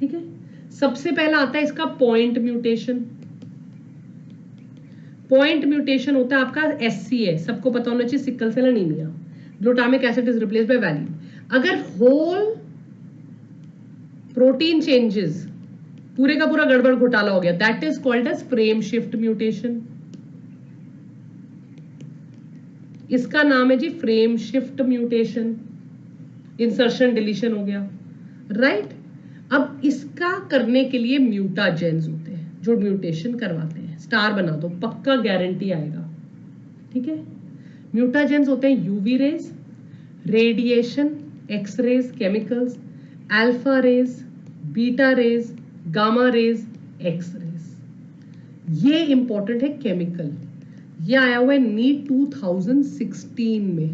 ठीक है, सबसे पहला आता है इसका पॉइंट म्यूटेशन। पॉइंट म्यूटेशन होता है आपका SCA, सबको पता होना चाहिए, sickle cell anemia, glutamic acid is replaced by valine. अगर होल प्रोटीन चेंजेस, पूरे का पूरा गड़बड़ घोटाला हो गया, that is called as frame shift mutation. इसका नाम है जी frame shift mutation, insertion deletion हो गया, राइट। अब इसका करने के लिए म्यूटाजेंस होते हैं जो म्यूटेशन करवाते हैं, स्टार बना दो, पक्का गारंटी आएगा, ठीक है। म्यूटाजेंस होते हैं UV rays, radiation, X rays, chemicals, alpha rays, beta rays, gamma rays, X rays. ये इंपॉर्टेंट है केमिकल, ये आया हुआ है नीट 2016 में,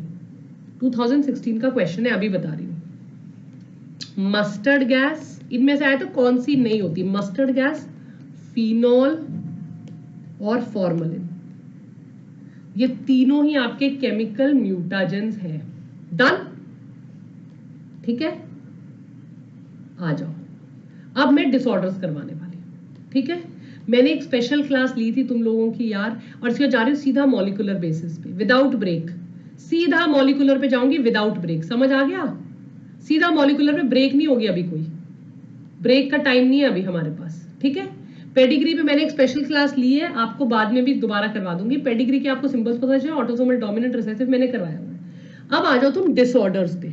2016 का क्वेश्चन है, अभी बता रही हूं। मस्टर्ड गैस, इनमें से आया तो कौन सी नहीं होती, मस्टर्ड गैस, फिनॉल और फॉर्मलिन, ये तीनों ही आपके केमिकल म्यूटाजेंस हैं। डन, ठीक है। आ जाओ, अब मैं डिसऑर्डर्स करवाने वाली हूं, ठीक है। मैंने एक स्पेशल क्लास ली थी तुम लोगों की यार, और इसके जा रही हूं सीधा मॉलिक्यूलर बेसिस पे, विदाउट ब्रेक, सीधा मॉलिक्यूलर पे जाऊंगी विदाउट ब्रेक, समझ आ गया। सीधा मॉलिक्यूलर पे, ब्रेक नहीं होगी अभी, कोई ब्रेक का टाइम नहीं है अभी हमारे पास, ठीक है। पेडिग्री पे मैंने एक स्पेशल क्लास ली है, आपको बाद में भी दोबारा करवा दूंगी। पेडिग्री के आपको सिंबल्स पता चले, ऑटोसोमल डोमिनेंट रिसेसिव मैंने करवाया हुआ है। अब आ जाओ तुम डिसऑर्डर्स पे,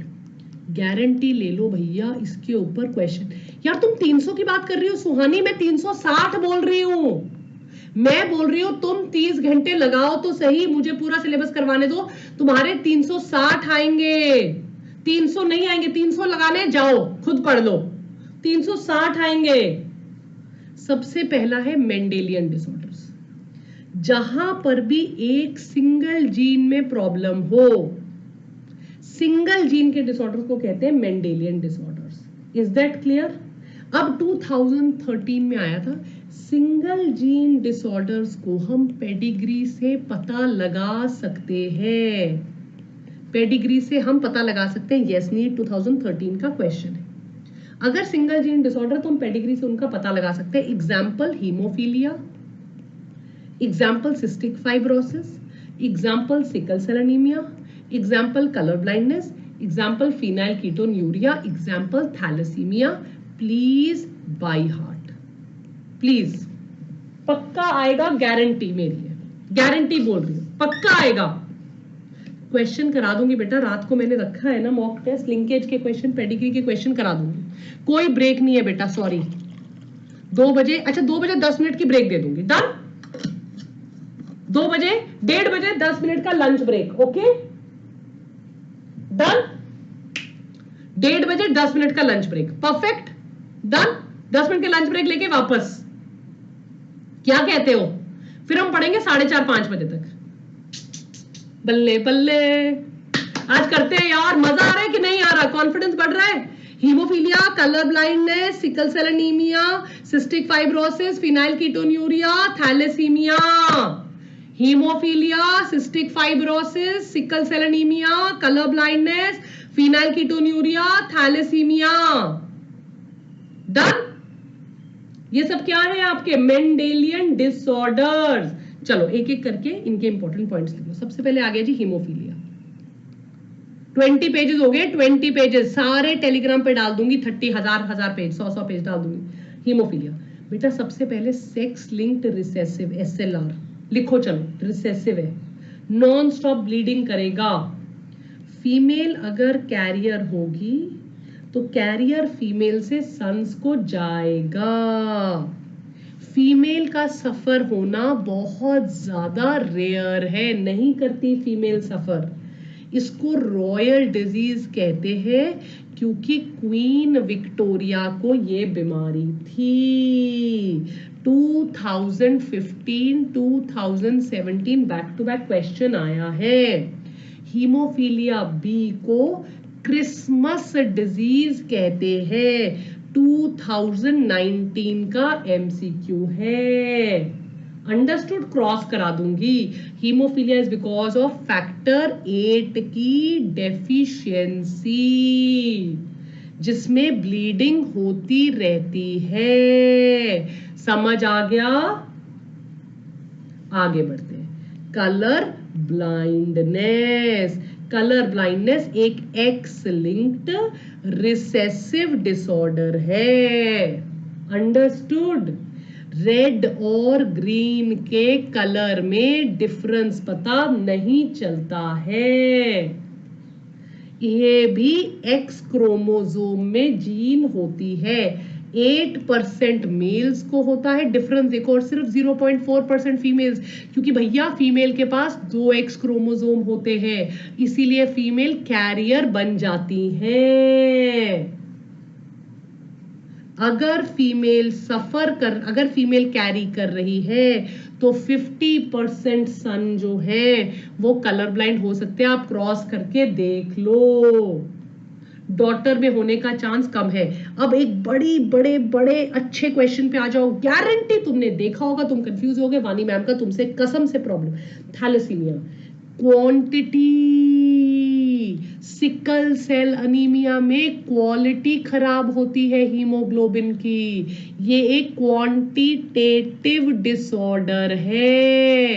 गारंटी ले लो भैया इसके ऊपर क्वेश्चन। यार तुम 300 की बात कर रही हो सुहानी, मैं 360 बोल रही हूं, मैं बोल रही हूं तुम 30 घंटे लगाओ तो सही, मुझे पूरा सिलेबस करवाने दो, तुम्हारे 360 आएंगे, 300 नहीं आएंगे, 300 लगाने जाओ खुद पढ़ लो, 360 आएंगे। सबसे पहला है मेंडेलियन डिसऑर्डर्स, जहां पर भी एक सिंगल जीन में प्रॉब्लम हो, सिंगल जीन के डिसऑर्डर्स को कहते हैं Mendelian disorders. Is that clear. अब 2013 में आया था, सिंगल जीन डिसऑर्डर्स को हम पेडिग्री से पता लगा सकते हैं, पेडिग्री से हम पता लगा सकते हैं, यस नीट 2013 का क्वेश्चन है। अगर सिंगल जीन डिसऑर्डर तो हम पेडिग्री से उनका पता लगा सकते हैं। Example haemophilia, example cystic fibrosis, example sickle cell anaemia, example colour blindness, example phenylketonuria, example thalassaemia. Please by heart, please, पक्का आएगा, गारंटी मेरी है, गारंटी बोल रही हूं, पक्का आएगा। क्वेश्चन करा दूंगी बेटा, रात को मैंने रखा है ना मॉक टेस्ट, लिंकेज के क्वेश्चन, पेडिग्री के क्वेश्चन करा दूंगी, कोई ब्रेक नहीं है बेटा, सॉरी। 2 बजे, अच्छा 2 बजे 10 मिनट की ब्रेक दे दूंगी, डन। 2 बजे 1:30 बजे 10 मिनट का लंच ब्रेक, ओके डन। 1:30 बजे 10 मिनट का lunch break, perfect done. 10 minute के लंच ब्रेक लेके वापस, क्या कहते हो, फिर हम पढ़ेंगे 4:30-5 बजे तक। बल्ले बल्ले, आज करते हैं यार, मजा आ रहा है कि नहीं आ रहा, कॉन्फिडेंस बढ़ रहा है। Haemophilia, colour blindness, sickle cell anaemia, cystic fibrosis, phenylketonuria, thalassaemia. Haemophilia, cystic fibrosis, sickle cell anaemia, colour blindness, phenylketonuria, thalassaemia. Done. ये सब क्या है आपके मेंडेलियन डिसऑर्डर्स। चलो एक एक करके इनके इंपॉर्टेंट पॉइंट्स लिखो। सबसे पहले आ गया जी हीमोफीलिया, 20 पेजेस हो गए, 20 पेजेस सारे टेलीग्राम पे डाल दूंगी, 30,000 पेज, 100 पेज डाल दूंगी। हीमोफीलिया बेटा, सबसे पहले सेक्स लिंक्ड रिसेसिव, SLR लिखो, चलो रिसेसिव है, नॉन स्टॉप ब्लीडिंग करेगा। फीमेल अगर कैरियर होगी तो कैरियर फीमेल से सन्स को जाएगा। फीमेल का सफर होना बहुत ज्यादा रेयर है, नहीं करती फीमेल सफर। इसको रॉयल डिजीज कहते हैं क्योंकि क्वीन विक्टोरिया को ये बीमारी थी। 2015 2017 बैक टू बैक क्वेश्चन आया है। हीमोफीलिया बी को क्रिसमस डिजीज कहते हैं, 2019 का MCQ है। अंडरस्टूड, क्रॉस करा दूंगी। Haemophilia is because of factor 8 की डेफिशिएंसी। जिसमें ब्लीडिंग होती रहती है। समझ आ गया? आगे बढ़ते हैं। Colour blindness. कलर ब्लाइंडनेस एक एक्स लिंक्ड रिसेसिव डिसऑर्डर है। अंडरस्टूड? रेड और ग्रीन के कलर में डिफरेंस पता नहीं चलता है। ये भी एक्स क्रोमोसोम में जीन होती है। 8% मेल्स को होता है डिफरेंस देखो, और सिर्फ 0.4% फीमेल्स, क्योंकि भैया फीमेल के पास 2 एक्स क्रोमोसोम होते हैं, इसीलिए फीमेल कैरियर बन जाती हैं। अगर फीमेल कैरी कर रही है तो 50% सन जो है वो कलर ब्लाइंड हो सकते हैं। आप क्रॉस करके देख लो, डॉटर में होने का चांस कम है। अब एक बड़े अच्छे क्वेश्चन पे आ जाओ, गारंटी तुमने देखा होगा, तुम कंफ्यूज हो गए, वानी मैम का तुमसे कसम से problem. Thalassaemia quantity, sickle cell anaemia में क्वालिटी खराब होती है हीमोग्लोबिन की। ये एक क्वांटिटेटिव डिसऑर्डर है।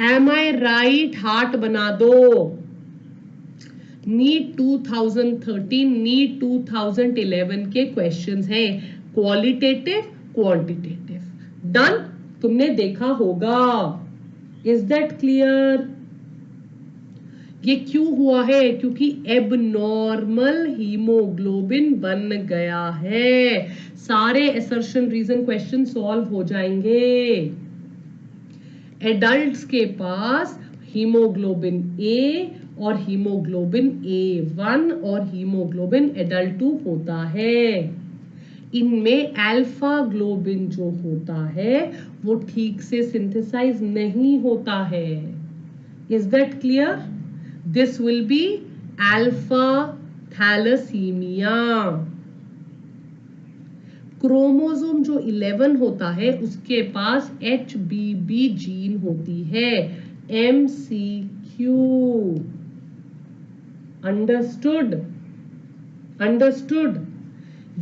Am I right? हार्ट बना दो। नीट 2013, नीट 2011 के क्वेश्चंस हैं, क्वालिटेटिव क्वांटिटेटिव। डन? तुमने देखा होगा। Is that clear? ये क्यों हुआ है? क्योंकि एबनॉर्मल हीमोग्लोबिन बन गया है। सारे असर्शन रीजन क्वेश्चन सॉल्व हो जाएंगे। एडल्ट्स के पास हीमोग्लोबिन ए और हीमोग्लोबिन A1 और हीमोग्लोबिन एडल्ट 2 होता है। इनमें अल्फा ग्लोबिन जो होता है वो ठीक से सिंथेसाइज नहीं होता है। Is that clear? This will be alpha thalassemia. Chromosome जो 11 होता है उसके पास HBB जीन होती है, MCQ। अंडरस्टूड? अंडरस्टूड?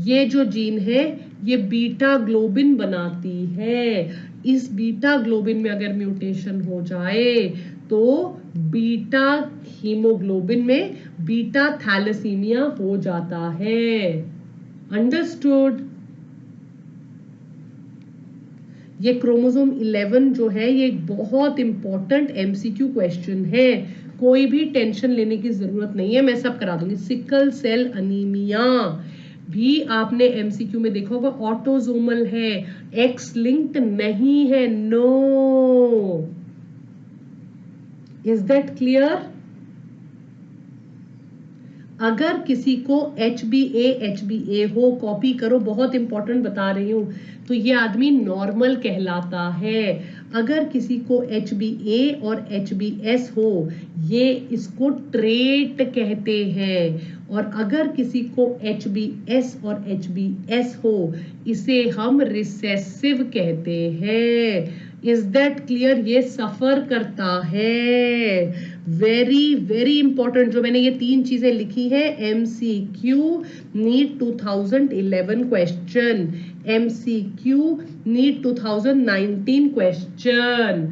ये जो जीन है ये बीटा ग्लोबिन बनाती है। इस बीटा ग्लोबिन में अगर म्यूटेशन हो जाए तो बीटा हीमोग्लोबिन में बीटा थैलेसीमिया हो जाता है। अंडरस्टूड? ये क्रोमोसोम 11 जो है ये एक बहुत इंपॉर्टेंट एमसीक्यू क्वेश्चन है, कोई भी टेंशन लेने की जरूरत नहीं है, मैं सब करा दूंगी। सिकल सेल अनीमिया भी आपने एमसीक्यू में देखा होगा, ऑटोजोमल है, एक्स लिंक्ड नहीं है। नो। Is that clear? अगर किसी को HbA हो, कॉपी करो, बहुत इंपॉर्टेंट बता रही हूं, तो ये आदमी नॉर्मल कहलाता है। अगर किसी को HbA और HbS हो, ये इसको ट्रेट कहते हैं। और अगर किसी को HbS और HbS हो, इसे हम रिसेसिव कहते हैं। Is that clear? ये सफर करता है। वेरी वेरी इंपॉर्टेंट जो मैंने ये 3 चीजें लिखी है, MCQ NEET 2011 question, MCQ NEET 2019 question.